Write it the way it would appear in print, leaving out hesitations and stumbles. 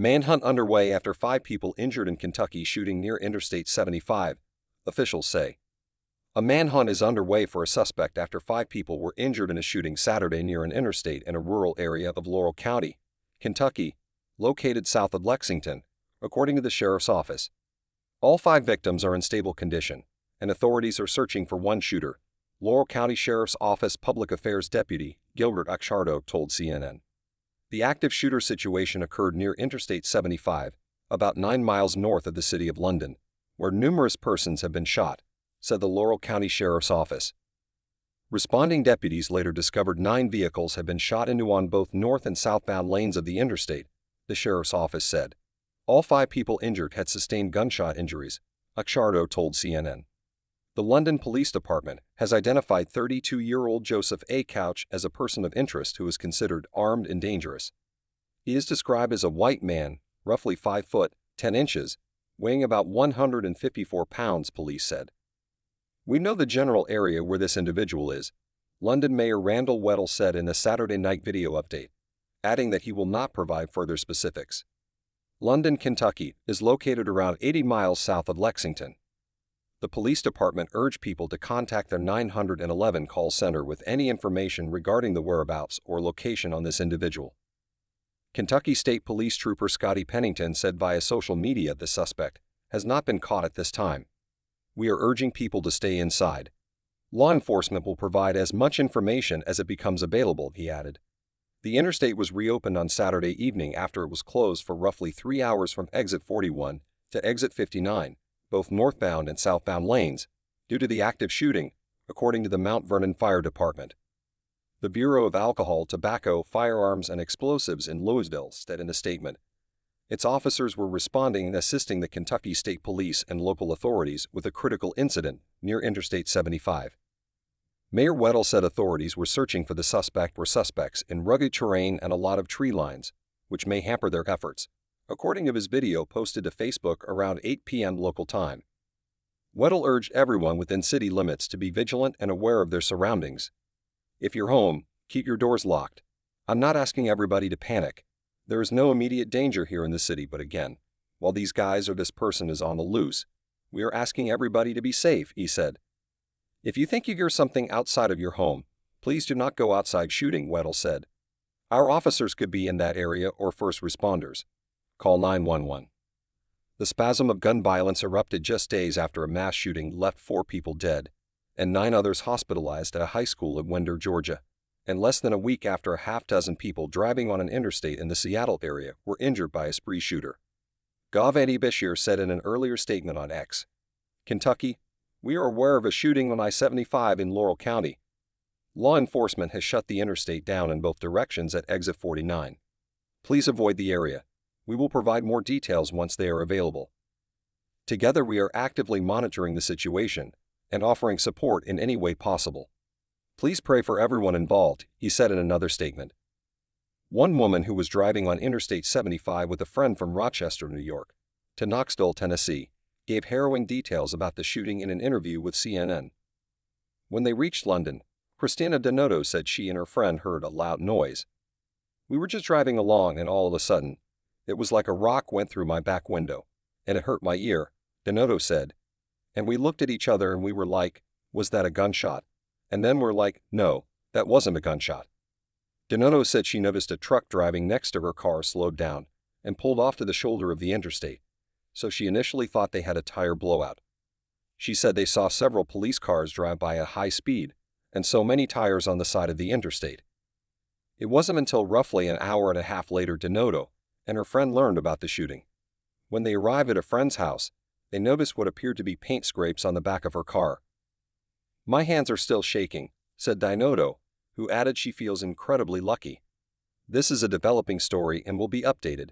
Manhunt underway after 5 people injured in Kentucky shooting near Interstate 75, officials say. A manhunt is underway for a suspect after 5 people were injured in a shooting Saturday near an interstate in a rural area of Laurel County, Kentucky, located south of Lexington, according to the sheriff's office. All 5 victims are in stable condition, and authorities are searching for one shooter, Laurel County Sheriff's Office Public Affairs Deputy Gilbert Achardo told CNN. The active shooter situation occurred near Interstate 75, about 9 miles north of the city of London, where numerous persons have been shot, said the Laurel County Sheriff's Office. Responding deputies later discovered 9 vehicles had been shot into on both north and southbound lanes of the interstate, the sheriff's office said. All 5 people injured had sustained gunshot injuries, Achardo told CNN. The London Police Department has identified 32-year-old Joseph A. Couch as a person of interest who is considered armed and dangerous. He is described as a white man, roughly 5 foot, 10 inches, weighing about 154 pounds, police said. We know the general area where this individual is, London Mayor Randall Weddle said in a Saturday night video update, adding that he will not provide further specifics. London, Kentucky, is located around 80 miles south of Lexington. The police department urged people to contact their 911 call center with any information regarding the whereabouts or location on this individual. Kentucky State Police Trooper Scotty Pennington said via social media the suspect has not been caught at this time. We are urging people to stay inside. Law enforcement will provide as much information as it becomes available, he added. The interstate was reopened on Saturday evening after it was closed for roughly 3 hours from exit 41 to exit 59, both northbound and southbound lanes, due to the active shooting, according to the Mount Vernon Fire Department. The Bureau of Alcohol, Tobacco, Firearms, and Explosives in Louisville said in a statement, its officers were responding and assisting the Kentucky State Police and local authorities with a critical incident near Interstate 75. Mayor Weddle said authorities were searching for the suspect or suspects in rugged terrain and a lot of tree lines, which may hamper their efforts, according to his video posted to Facebook around 8 p.m. local time. Weddle urged everyone within city limits to be vigilant and aware of their surroundings. If you're home, keep your doors locked. I'm not asking everybody to panic. There is no immediate danger here in the city, but again, while these guys or this person is on the loose, we are asking everybody to be safe, he said. If you think you hear something outside of your home, please do not go outside shooting, Weddle said. Our officers could be in that area or first responders. Call 911. The spasm of gun violence erupted just days after a mass shooting left 4 people dead and 9 others hospitalized at a high school in Winder, Georgia, and less than a week after a half-dozen people driving on an interstate in the Seattle area were injured by a spree shooter. Gov. Eddie Beshear said in an earlier statement on X, Kentucky, we are aware of a shooting on I-75 in Laurel County. Law enforcement has shut the interstate down in both directions at exit 49. Please avoid the area. We will provide more details once they are available. Together we are actively monitoring the situation and offering support in any way possible. Please pray for everyone involved, he said in another statement. One woman who was driving on Interstate 75 with a friend from Rochester, New York, to Knoxville, Tennessee, gave harrowing details about the shooting in an interview with CNN. When they reached London, Christina Donato said she and her friend heard a loud noise. We were just driving along and all of a sudden, it was like a rock went through my back window, and it hurt my ear, Donato said. And we looked at each other and we were like, was that a gunshot? And then we're like, no, that wasn't a gunshot. Donato said she noticed a truck driving next to her car slowed down and pulled off to the shoulder of the interstate, so she initially thought they had a tire blowout. She said they saw several police cars drive by at high speed and so many tires on the side of the interstate. It wasn't until roughly an hour and a half later Donato and her friend learned about the shooting. When they arrived at a friend's house, they noticed what appeared to be paint scrapes on the back of her car. My hands are still shaking, said Donato, who added she feels incredibly lucky. This is a developing story and will be updated.